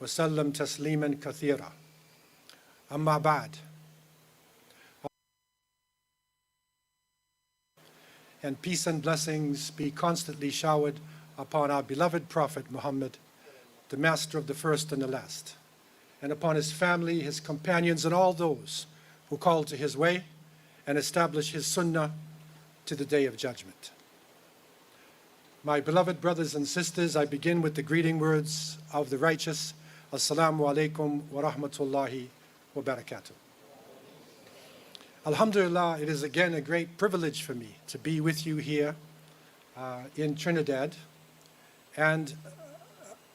وسلم تسليما كثيرا أما بعد. And peace and blessings be constantly showered upon our beloved Prophet Muhammad, the master of the first and the last, and upon his family, his companions, and all those who call to his way and establish his sunnah to the day of judgment. My beloved brothers and sisters, I begin with the greeting words of the righteous. Assalamu alaikum wa rahmatullahi wa barakatuh. Alhamdulillah, it is again a great privilege for me to be with you here in Trinidad. And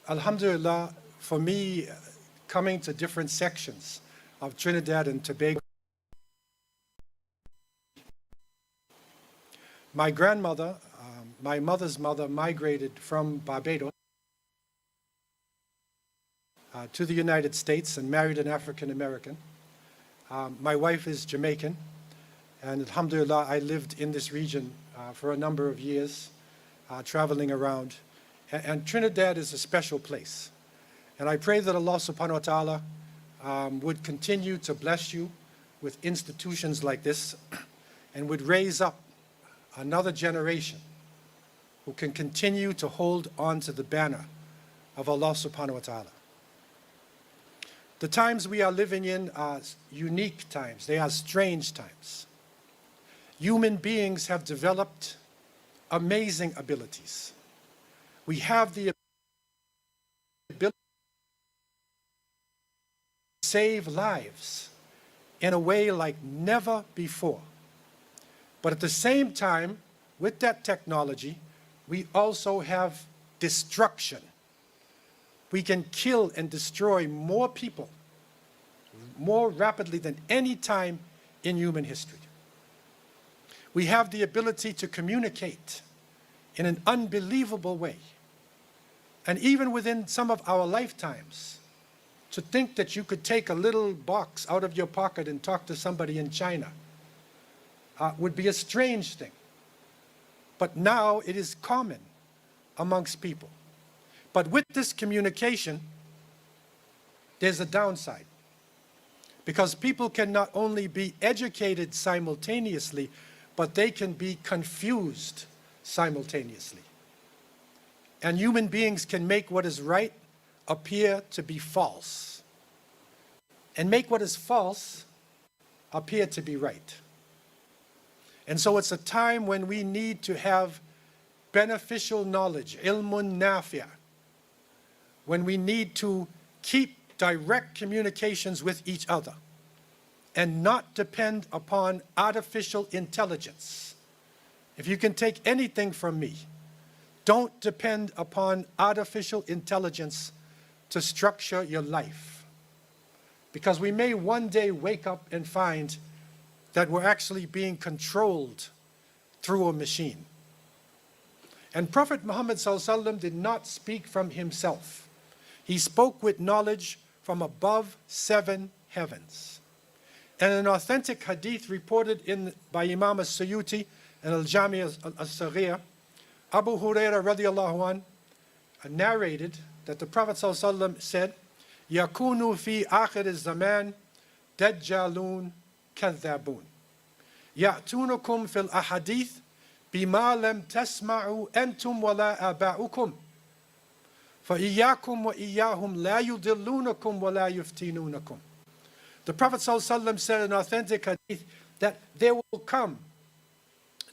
alhamdulillah, for me, coming to different sections of Trinidad and Tobago, my grandmother, my mother's mother, migrated from Barbados to the United States and married an African American. My wife is Jamaican, and alhamdulillah, I lived in this region for a number of years, traveling around. And Trinidad is a special place. And I pray that Allah subhanahu wa ta'ala would continue to bless you with institutions like this and would raise up another generation who can continue to hold on to the banner of Allah subhanahu wa ta'ala. The times we are living in are unique times. They are strange times. Human beings have developed amazing abilities. We have the ability to save lives in a way like never before. But at the same time, with that technology, we also have destruction. We can kill and destroy more people more rapidly than any time in human history. We have the ability to communicate in an unbelievable way. And even within some of our lifetimes, to think that you could take a little box out of your pocket and talk to somebody in China would be a strange thing. But now it is common amongst people. But with this communication, there's a downside. Because people can not only be educated simultaneously, but they can be confused simultaneously. And human beings can make what is right appear to be false, and make what is false appear to be right. And so it's a time when we need to have beneficial knowledge, ilmun nafi', when we need to keep direct communications with each other and not depend upon artificial intelligence. If you can take anything from me, don't depend upon artificial intelligence to structure your life. Because we may one day wake up and find that we're actually being controlled through a machine. And Prophet Muhammad ﷺ did not speak from himself. He spoke with knowledge from above 7 heavens. And an authentic hadith reported by Imam al-Suyuti and al-Jami al-Saghir, Abu Hurairah radiallahu an narrated that the Prophet ﷺ said, يَكُونُ فِي آخِرِ الزَّمَانِ دَجَّالُونَ كَذَّابُونَ يَأْتُونَكُمْ فِي الْأَحَادِيثِ بِمَا لَمْ تَسْمَعُوا أَنْتُمْ وَلَا آبَاؤُكُمْ فَإِيَّاكُمْ وَإِيَّاهُمْ لَا يُضِلُّونَكُمْ وَلَا يُفْتِنُونَكُمْ. The Prophet ﷺ said in authentic hadith that there will come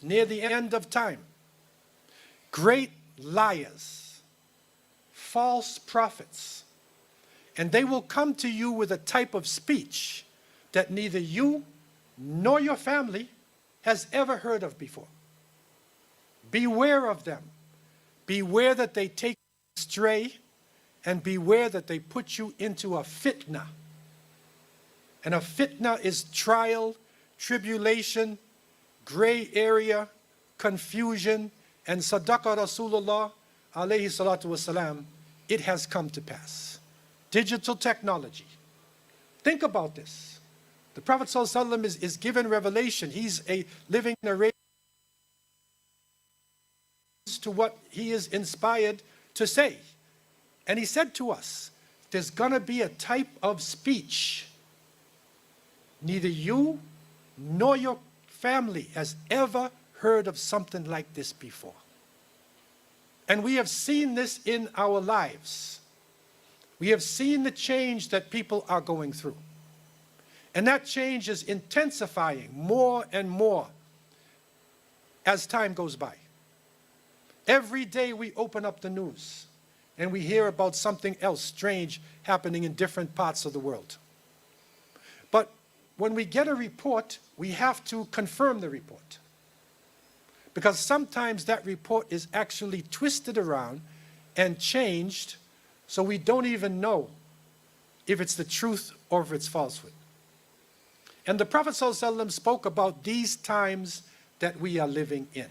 near the end of time great liars, false prophets, and they will come to you with a type of speech that neither you nor your family has ever heard of before. Beware of them. Beware that they take you astray, and beware that they put you into a fitna. And a fitna is trial, tribulation, gray area, confusion, and Sadaqa Rasulullah alayhi salatu wasalam, it has come to pass. Digital technology. Think about this. The Prophet ﷺ is given revelation. He's a living narrator to what he is inspired to say. And he said to us, there's going to be a type of speech neither you nor your family has ever heard of something like this before. And we have seen this in our lives. We have seen the change that people are going through. And that change is intensifying more and more as time goes by. Every day we open up the news and we hear about something else strange happening in different parts of the world. But when we get a report, we have to confirm the report. Because sometimes that report is actually twisted around and changed, so we don't even know if it's the truth or if it's falsehood. And the Prophet ﷺ spoke about these times that we are living in.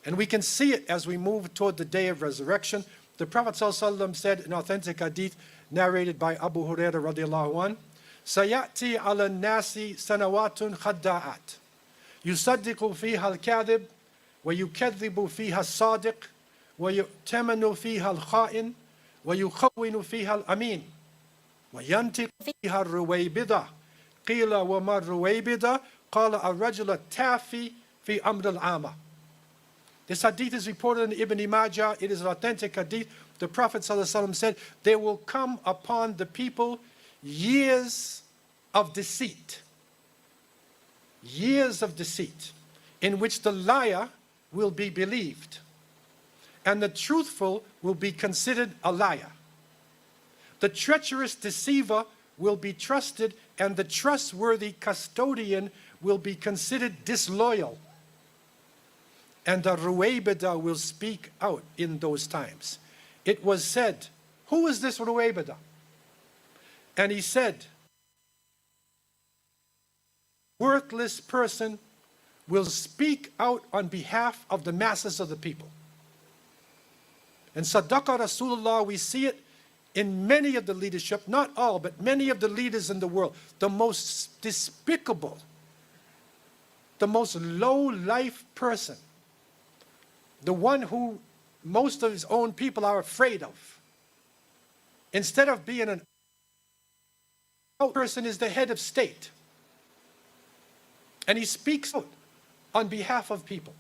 And we can see it as we move toward the day of resurrection. The Prophet ﷺ said in authentic hadith narrated by Abu Hurairah radiallahu anh, "Sayati ala nasi sanawatun khadda'at. يصدق فيها الكاذب ويكذب فيها الصادق ويؤتمن فيها الخائن ويخون فيها الأمين وينطق فيها الرويبضة قيل وما الرويبضة قال الرجل التافي في أمر العامة." This hadith is reported in Ibn Majah. It is an authentic hadith. The Prophet ﷺ said, there will come upon the people years of deceit. Years of deceit in which the liar will be believed and the truthful will be considered a liar. The treacherous deceiver will be trusted and the trustworthy custodian will be considered disloyal. And the Ruwaybida will speak out in those times. It was said, who is this Ruwaybida? And he said, worthless person will speak out on behalf of the masses of the people. And Sadaqa Rasulullah, we see it in many of the leadership, not all, but many of the leaders in the world. The most despicable, the most low-life person, the one who most of his own people are afraid of. Instead of being an out person is the head of state. And he speaks out on behalf of people.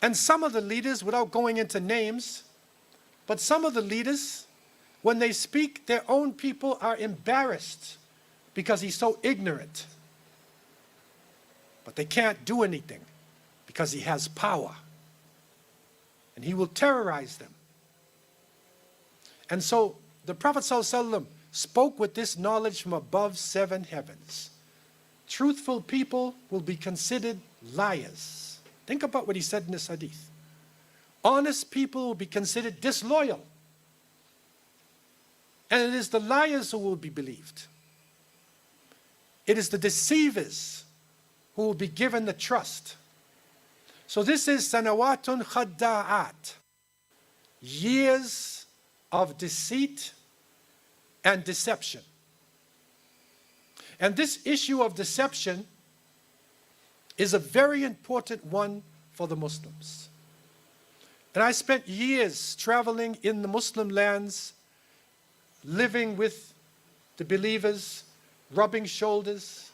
And some of the leaders, without going into names, but some of the leaders, when they speak, their own people are embarrassed because he's so ignorant. But they can't do anything because he has power. And he will terrorize them. And so the Prophet ﷺ spoke with this knowledge from above 7 heavens. Truthful people will be considered liars. Think about what he said in this hadith. Honest people will be considered disloyal. And it is the liars who will be believed. It is the deceivers who will be given the trust. So this is sanawatun khadda'at, years of deceit and deception. And this issue of deception is a very important one for the Muslims. And I spent years traveling in the Muslim lands, living with the believers, rubbing shoulders,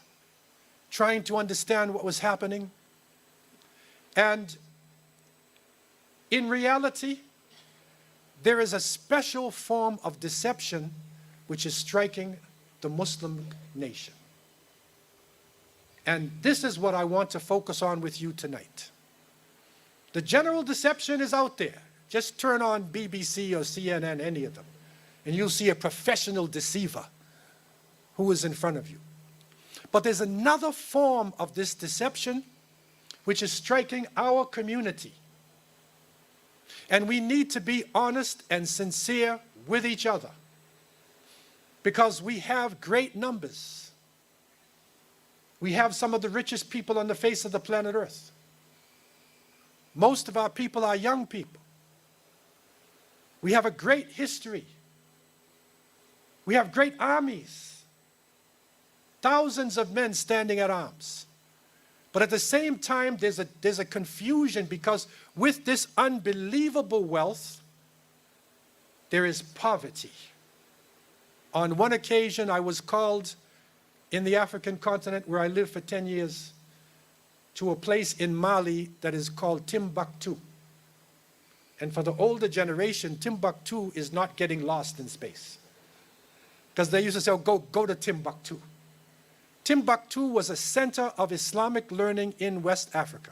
trying to understand what was happening. And in reality, there is a special form of deception which is striking the Muslim nation. And this is what I want to focus on with you tonight. The general deception is out there. Just turn on BBC or CNN, any of them, and you'll see a professional deceiver who is in front of you. But there's another form of this deception which is striking our community. And we need to be honest and sincere with each other because we have great numbers. We have some of the richest people on the face of the planet Earth. Most of our people are young people. We have a great history. We have great armies. Thousands of men standing at arms. But at the same time, there's a confusion because with this unbelievable wealth, there is poverty. On one occasion, I was called in the African continent where I lived for 10 years to a place in Mali that is called Timbuktu. And for the older generation, Timbuktu is not getting lost in space. Because they used to say, oh, go to Timbuktu. Timbuktu was a center of Islamic learning in West Africa.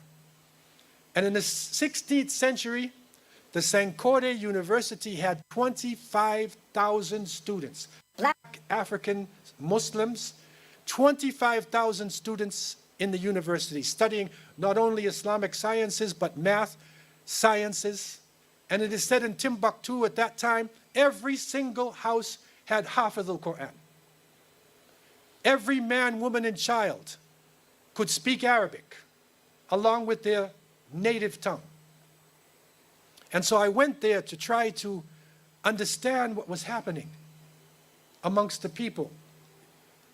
And in the 16th century, the Sankore University had 25,000 students, black African Muslims, 25,000 students in the university studying not only Islamic sciences, but math, sciences. And it is said in Timbuktu at that time, every single house had Hafiz al-Quran. Every man, woman, and child could speak Arabic along with their native tongue. And so I went there to try to understand what was happening amongst the people.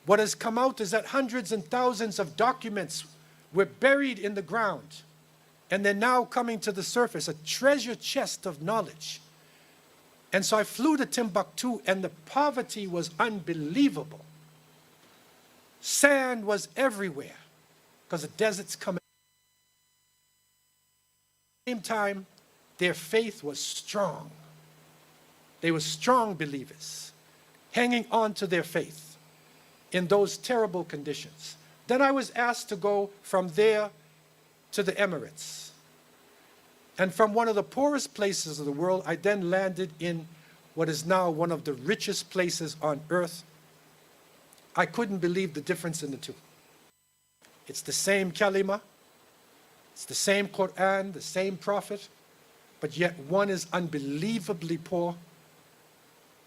What has come out is that hundreds and thousands of documents were buried in the ground, and they're now coming to the surface, a treasure chest of knowledge. And so I flew to Timbuktu, and the poverty was unbelievable. Sand was everywhere because the desert's coming. At the same time, their faith was strong. They were strong believers, hanging on to their faith in those terrible conditions. Then I was asked to go from there to the Emirates. And from one of the poorest places of the world, I then landed in what is now one of the richest places on earth. I couldn't believe the difference in the two. It's the same kalima, it's the same Quran, the same prophet, but yet one is unbelievably poor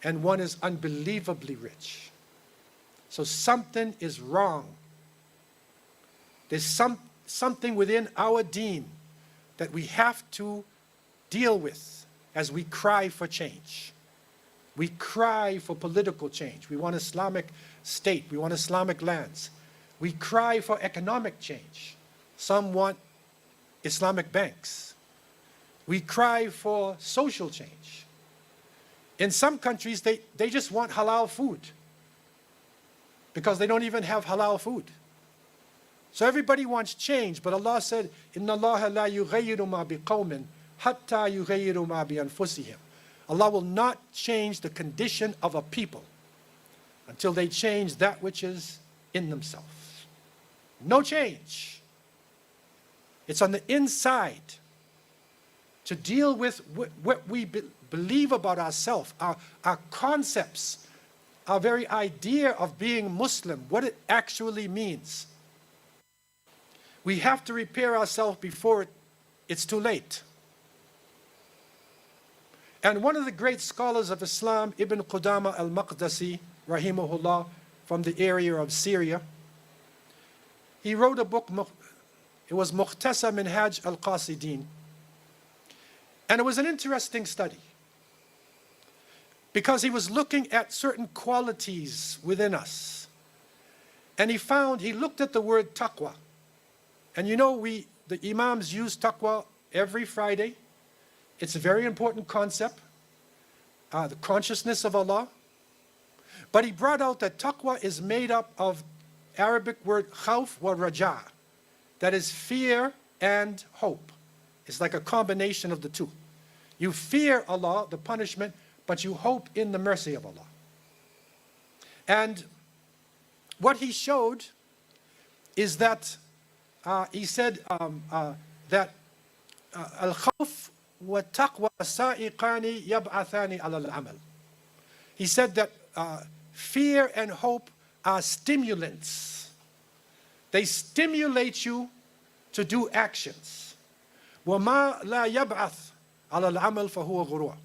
and one is unbelievably rich. So something is wrong. There's something within our deen that we have to deal with as we cry for change. We cry for political change. We want Islamic state. We want Islamic lands. We cry for economic change. Some want Islamic banks. We cry for social change. In some countries, they just want halal food because they don't even have halal food. So everybody wants change, but Allah said, "Inna Allah la yughayyiru ma biqawmin hatta yughayyiru ma bi anfusihim." Allah will not change the condition of a people until they change that which is in themselves. No change. It's on the inside to deal with what we believe about ourselves, our concepts, our very idea of being Muslim, what it actually means. We have to repair ourselves before it's too late. And one of the great scholars of Islam, Ibn Qudama al-Maqdisi, rahimahullah, from the area of Syria, he wrote a book, it was Mukhtasar Minhaj al-Qasidin. And it was an interesting study because he was looking at certain qualities within us. And he looked at the word taqwa. And you know, the Imams use taqwa every Friday. It's a very important concept, the consciousness of Allah. But he brought out that taqwa is made up of Arabic word khawf wa raja, that is fear and hope. It's like a combination of the two. You fear Allah, the punishment, but you hope in the mercy of Allah. And what he showed is that he said that al-khawf wa taqwa sa'iqani yab'athani ala al-amal. He said that fear and hope are stimulants. They stimulate you to do actions. وَمَا لَا يَبْعَثْ عَلَى الْعَمَلِ فَهُوَ غُرُورٌ.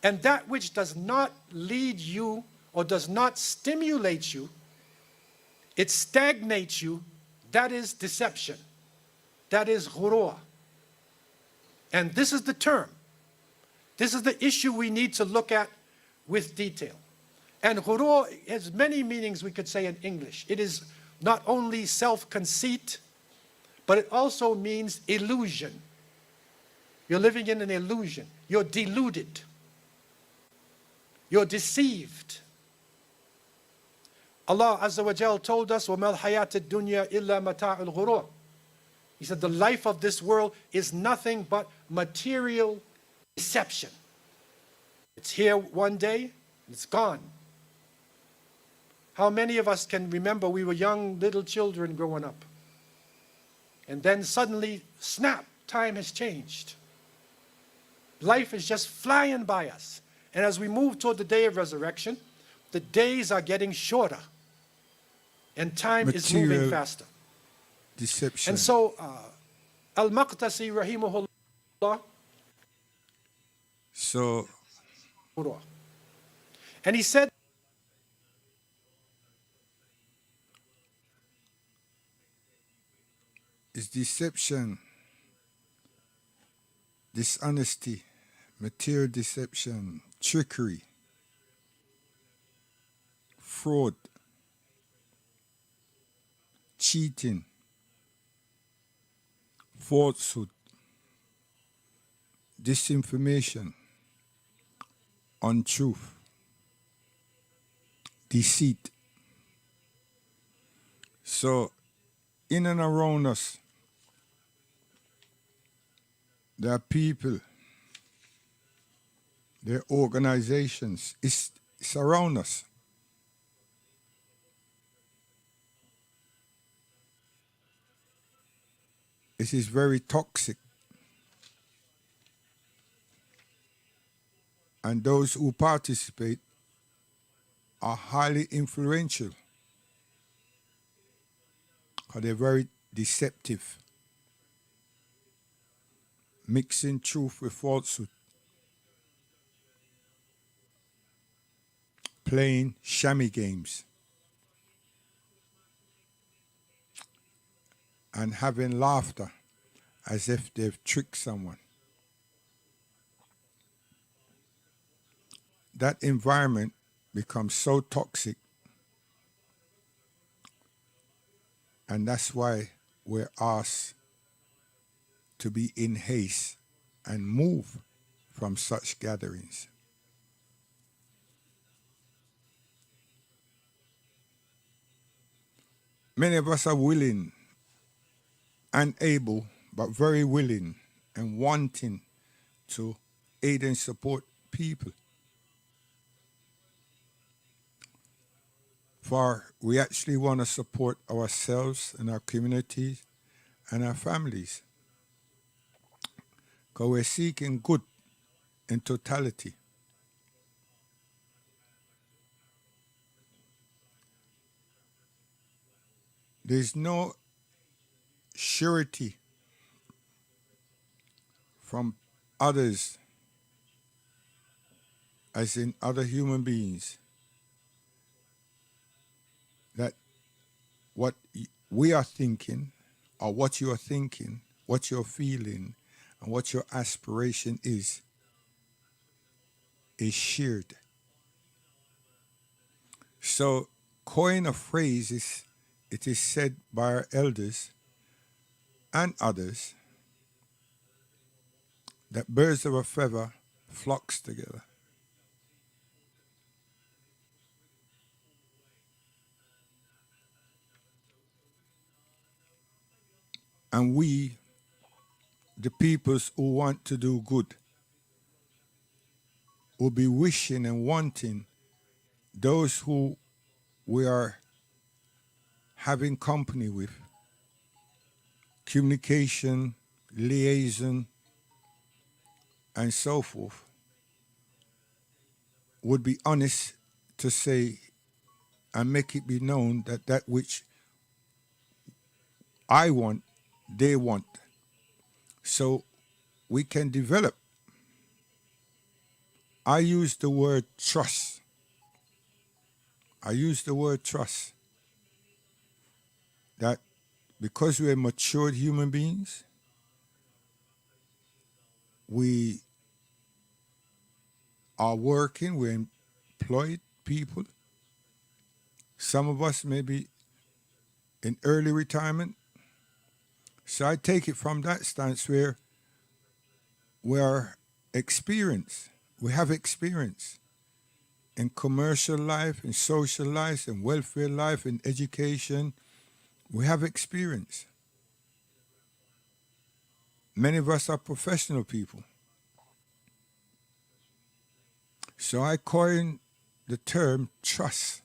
And that which does not lead you or does not stimulate you, it stagnates you, that is deception. That is ghurur. And this is the term. This is the issue we need to look at with detail. And ghurur has many meanings we could say in English. It is not only self-conceit, but it also means illusion. You're living in an illusion. You're deluded. You're deceived. Allah Azza wa Jal told us, وَمَا الْحَيَاةِ الدُّنْيَا إِلَّا مَتَاعُ الْغُرُورِ. He said, the life of this world is nothing but material deception. It's here one day, it's gone. How many of us can remember we were young little children growing up? And then suddenly, snap, time has changed. Life is just flying by us. And as we move toward the day of resurrection, the days are getting shorter. And time is moving faster. Deception. And so, Al-Maqtasi rahimahullah, So, and he said, is deception, dishonesty, material deception, trickery, fraud, cheating, falsehood, disinformation, untruth, deceit. So, in and around us, there are people, there are organizations, it's around us. It is very toxic. And those who participate are highly influential, because they're very deceptive, mixing truth with falsehood, playing shammy games, and having laughter as if they've tricked someone. That environment becomes so toxic, and that's why we're asked to be in haste and move from such gatherings. Many of us are willing and able, but very willing and wanting to aid and support people. For we actually want to support ourselves and our communities and our families, because we're seeking good in totality. There's no surety from others, as in other human beings, that what we are thinking, or what you are thinking, what you're feeling, and what your aspiration is shared. So, coin a phrase is, it is said by our elders and others, that birds of a feather flocks together. And we, the peoples who want to do good, will be wishing and wanting those who we are having company with, communication, liaison, and so forth, would be honest to say and make it be known that that which I want, they want. So we can develop. I use the word trust. I use the word trust. That because we're matured human beings, we are working, we're employed people. Some of us may be in early retirement. So I take it from that stance where we are experienced. We have experience. in commercial life, in social life, in welfare life, in education. We have experience. Many of us are professional people. So I coined the term trust.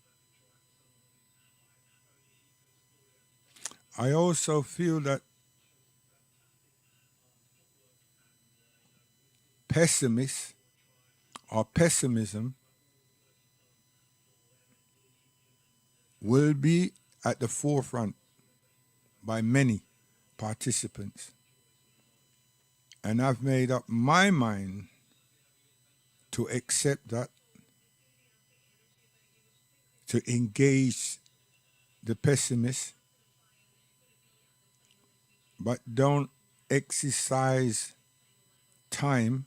I also feel that pessimists or pessimism will be at the forefront by many participants. And I've made up my mind to accept that, to engage the pessimist, but don't exercise time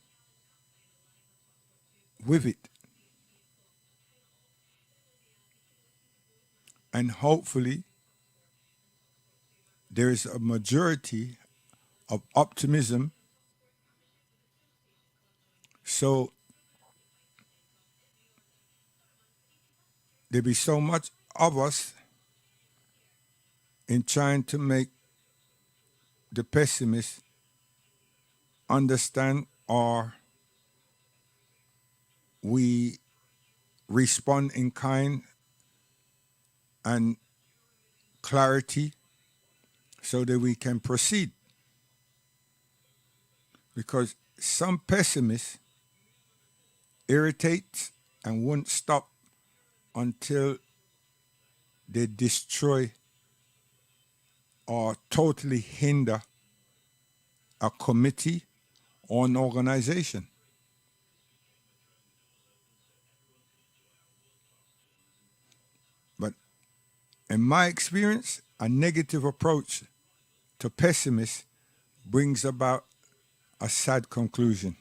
with it. And hopefully, there is a majority of optimism. So there be so much of us in trying to make the pessimist understand, or we respond in kind and clarity so that we can proceed. Because some pessimists irritate and won't stop until they destroy or totally hinder a committee or an organization. But in my experience, a negative approach to pessimists brings about a sad conclusion.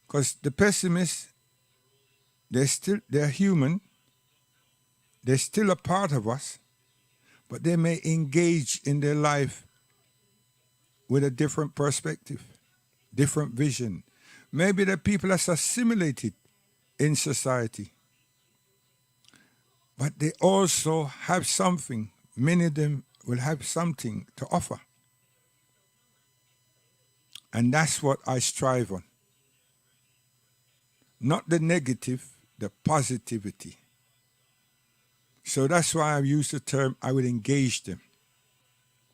Because the pessimists, they're human, they're still a part of us, but they may engage in their life with a different perspective, different vision. Maybe the people are assimilated in society, but they also have something. Many of them will have something to offer. And that's what I strive on. Not the negative, the positivity. So that's why I use the term, I would engage them,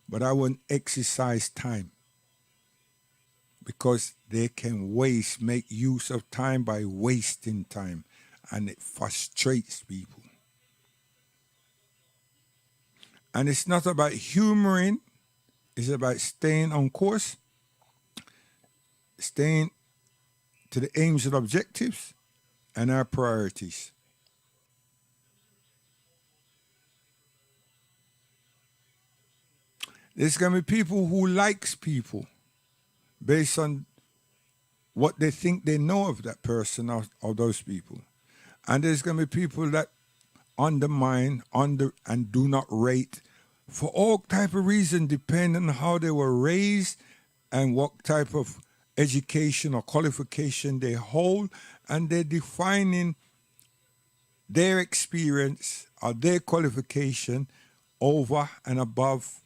but I wouldn't exercise time, because they can make use of time by wasting time, and it frustrates people. And it's not about humoring, it's about staying on course, staying to the aims and objectives and our priorities. There's going to be people who likes people based on what they think they know of that person, or those people. And there's going to be people that undermine, and do not rate for all type of reason, depending on how they were raised and what type of education or qualification they hold, and they're defining their experience or their qualification over and above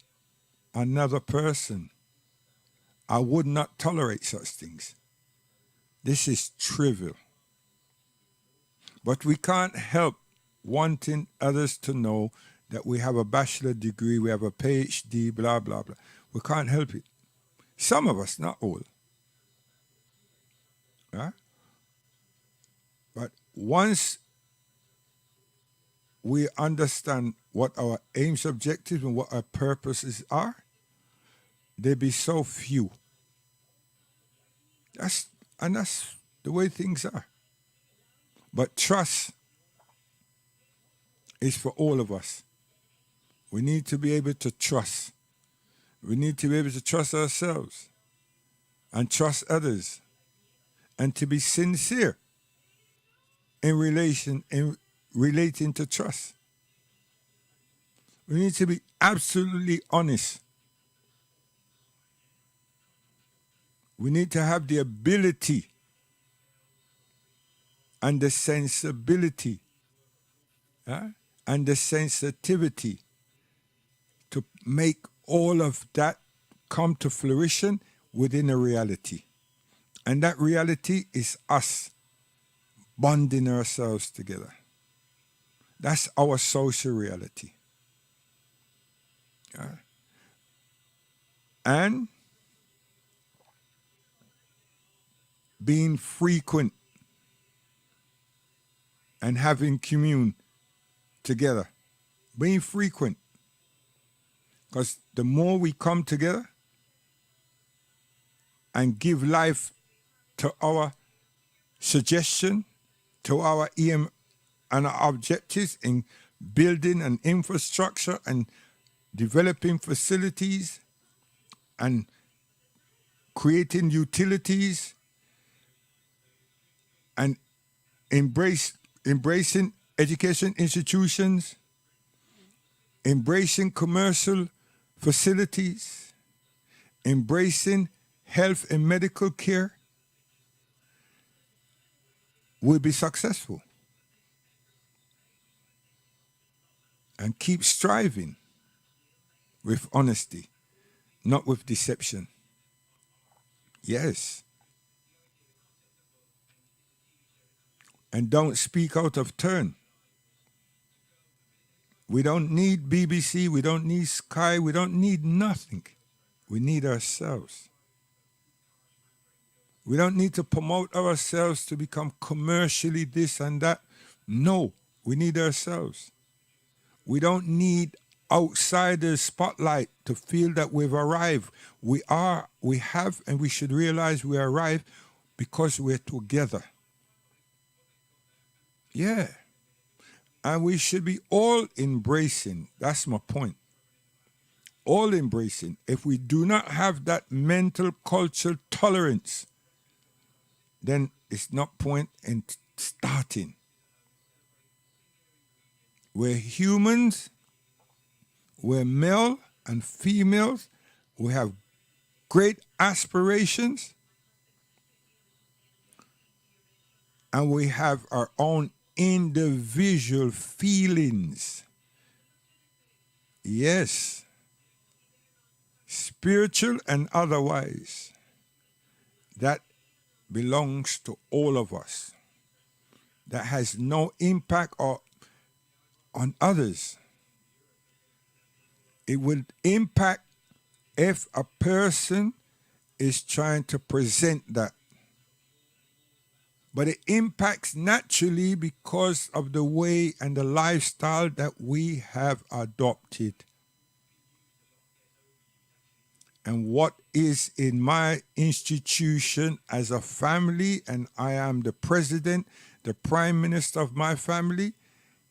another person. I would not tolerate such things. This is trivial. But we can't help wanting others to know that we have a bachelor degree, we have a PhD, blah, blah, blah. We can't help it. Some of us, not all. Huh? But once we understand what our aims, objectives, and what our purposes are, they be so few. That's the way things are. But trust is for all of us. We need to be able to trust. We need to be able to trust ourselves and trust others, and to be sincere in relating to trust. We need to be absolutely honest. We need to have the ability and the sensibility, and the sensitivity to make all of that come to fruition within a reality. And that reality is us bonding ourselves together. That's our social reality. And being frequent and having commune together. Being frequent. Because the more we come together and give life to our suggestion, to our aim and our objectives in building an infrastructure and developing facilities and creating utilities and embracing education institutions, embracing commercial facilities, embracing health and medical care, we'll be successful. And keep striving with honesty, not with deception. Yes. And don't speak out of turn. We don't need BBC, we don't need Sky, we don't need nothing. We need ourselves. We don't need to promote ourselves to become commercially this and that. No, we need ourselves. We don't need outsiders' spotlight to feel that we've arrived. We have, and we should realize we arrived because we're together. Yeah. And we should be all embracing. That's my point. All embracing. If we do not have that mental cultural tolerance, then it's not point in starting. We're humans, we're male and females, we have great aspirations, and we have our own individual feelings. Yes, spiritual and otherwise. That belongs to all of us. That has no impact on others. It will impact if a person is trying to present that. But it impacts naturally because of the way and the lifestyle that we have adopted. And what is in my institution as a family, and I am the president, the prime minister of my family,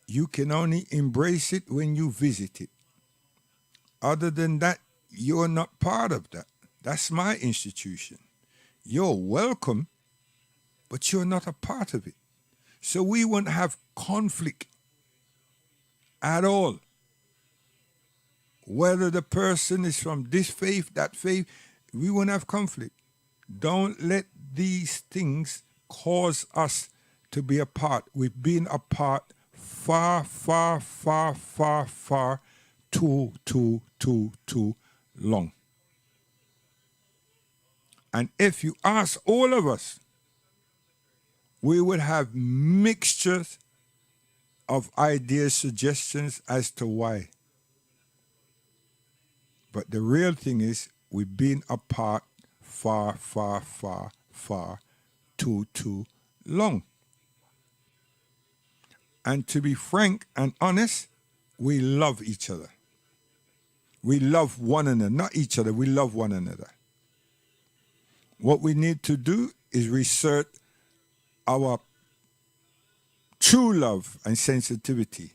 you can only embrace it when you visit it. Other than that, you're not part of that. That's my institution. You're welcome, but you're not a part of it. So we won't have conflict at all. Whether the person is from this faith, that faith, we won't have conflict. Don't let these things cause us to be apart. We've been apart far, far, far, far, far too long. And if you ask all of us, we would have mixtures of ideas, suggestions as to why. But the real thing is we've been apart far, far, far, far too long. And to be frank and honest, we love each other. We love one another, not each other, we love one another. What we need to do is research our true love and sensitivity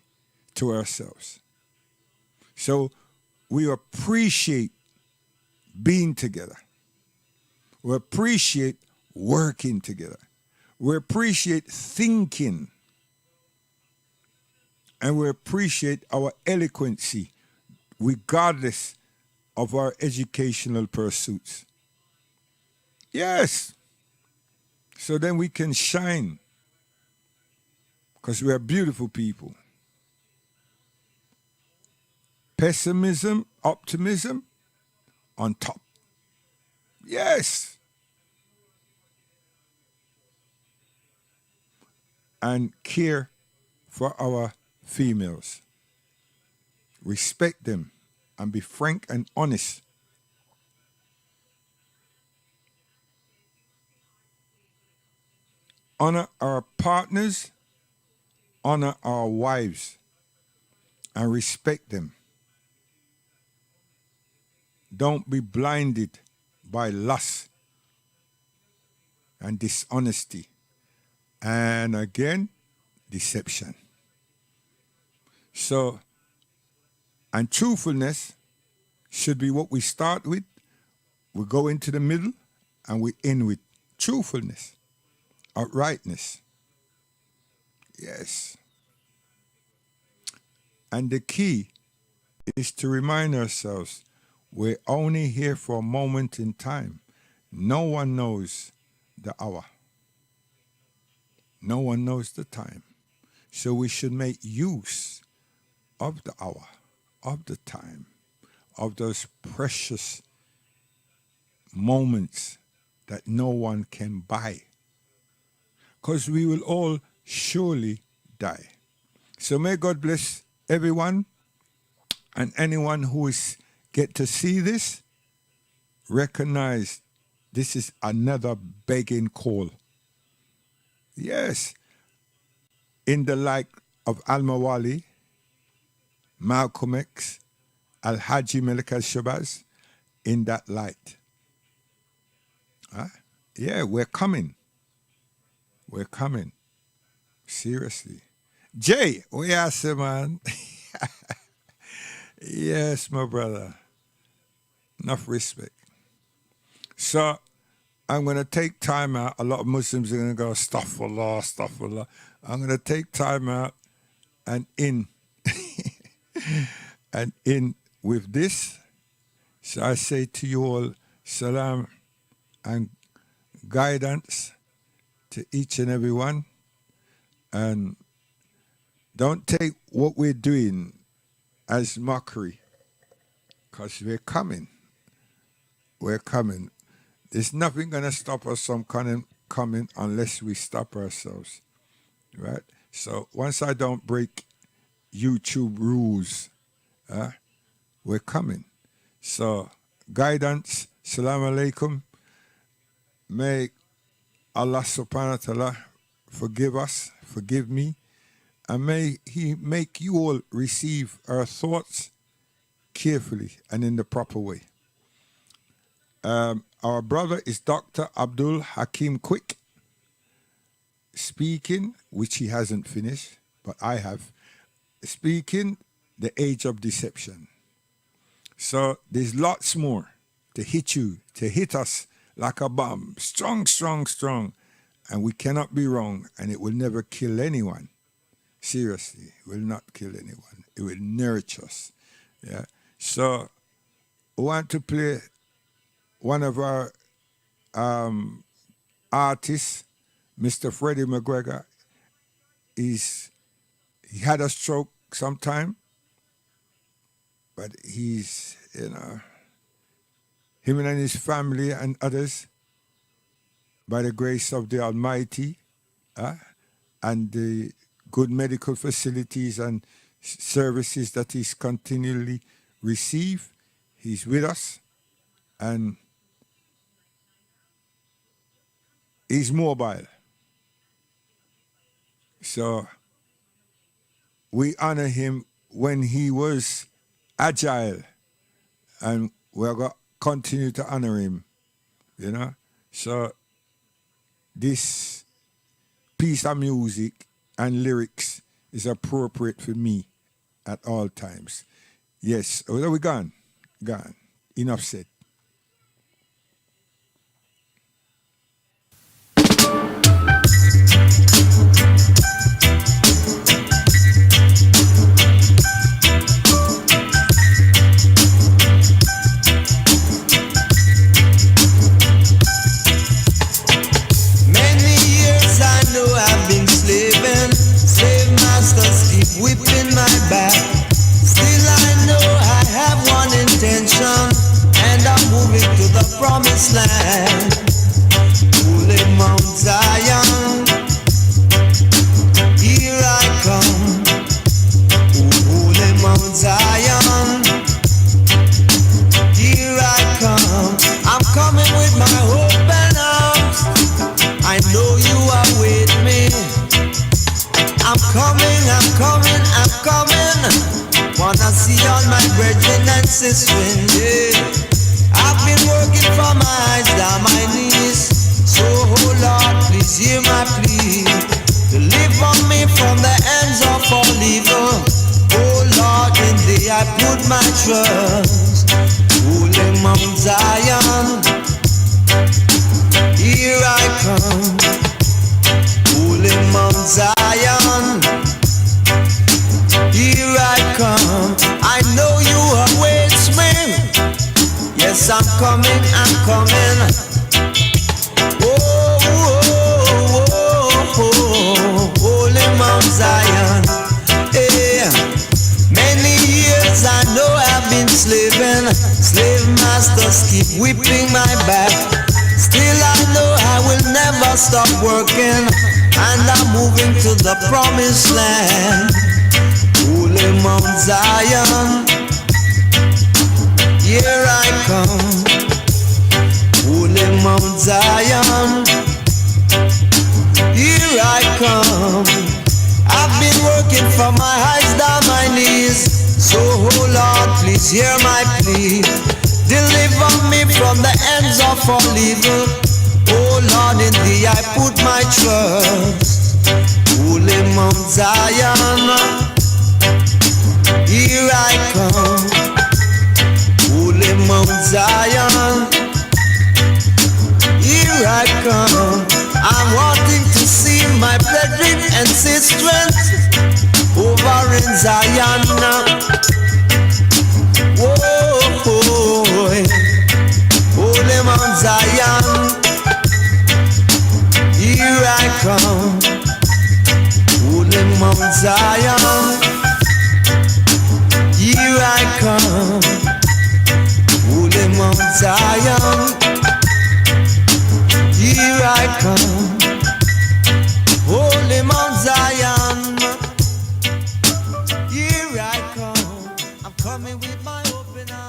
to ourselves. So we appreciate being together. We appreciate working together. We appreciate thinking. And we appreciate our eloquency, regardless of our educational pursuits. Yes. So then we can shine because we are beautiful people. Pessimism, optimism on top. Yes. And care for our females. Respect them and be frank and honest. Honor our partners, honor our wives, and respect them. Don't be blinded by lust and dishonesty. And again, deception. So, and truthfulness should be what we start with. We go into the middle and we end with truthfulness, uprightness. Yes. And the key is to remind ourselves we're only here for a moment in time. No one knows the hour. No one knows the time. So we should make use of the hour, of the time, of those precious moments that no one can buy. Because we will all surely die. So may God bless everyone, and anyone who is get to see this, recognize this is another begging call. Yes, in the like of Al-Mawali, Malcolm X, Al-Haji Malik al-Shabazz, in that light. Huh? Yeah, we're coming. We're coming. Seriously. Jay, we are, man. Yes, my brother. Enough respect. So, I'm going to take time out. A lot of Muslims are going to go, astaghfirullah, astaghfirullah. I'm going to take time out and in and in with this. So I say to you all, salam and guidance to each and every one. And don't take what we're doing as mockery, because we're coming. We're coming. There's nothing going to stop us from coming unless we stop ourselves, right? So once I don't break YouTube rules, we're coming. So guidance, salam alaikum. May Allah subhanahu wa ta'ala forgive us, forgive me, and may He make you all receive our thoughts carefully and in the proper way. Our brother is Dr. Abdul Hakim Quick speaking, which he hasn't finished, but I have, speaking The Age of Deception. So there's lots more to hit you, to hit us like a bomb, strong, strong, strong, and we cannot be wrong, and it will never kill anyone. Seriously, it will not kill anyone. It will nourish us. Yeah. So I want to play one of our artists, Mr. Freddie McGregor. He had a stroke sometime, but he's, him and his family and others, by the grace of the Almighty, and the good medical facilities and services that he's continually receive, he's with us, and he's mobile. So we honor him when he was agile, and we're going to continue to honor him, So this piece of music and lyrics is appropriate for me at all times. Yes, are we gone? Gone. Enough said. Many years I know I've been slaving promised land. Holy Mount Zion, here I come. Holy Mount Zion, here I come. I'm coming with my open arms. I know you are with me. I'm coming, I'm coming, I'm coming. Wanna see all my brethren and sisters, yeah. I've been working from my eyes down my knees. So, oh Lord, please hear my plea. Deliver me from the hands of all evil. Oh Lord, in thee I put my trust. Holy Mount Zion, here I come. Holy Mount Zion, here I come. I know you await me. Yes, I'm coming, I'm coming. Oh, oh, oh, oh, Holy Mount Zion. Yeah. Many years I know I've been slaving. Slave masters keep whipping my back. Still I know I will never stop working. And I'm moving to the promised land. Holy Mount Zion, here I come. Holy Mount Zion, here I come. I've been working from my heights down my knees. So, oh Lord, please hear my plea. Deliver me from the ends of all evil. Oh Lord, in thee I put my trust. Holy Mount Zion, here I come. Holy Mount Zion, here I come. I'm wanting to see my brethren and sisters over in Zion. Whoa, Holy Mount Zion, here I come. Holy Mount Zion, here I come. Holy Mount Zion, here I come. Holy Mount Zion, here I come. I'm coming with my open arms.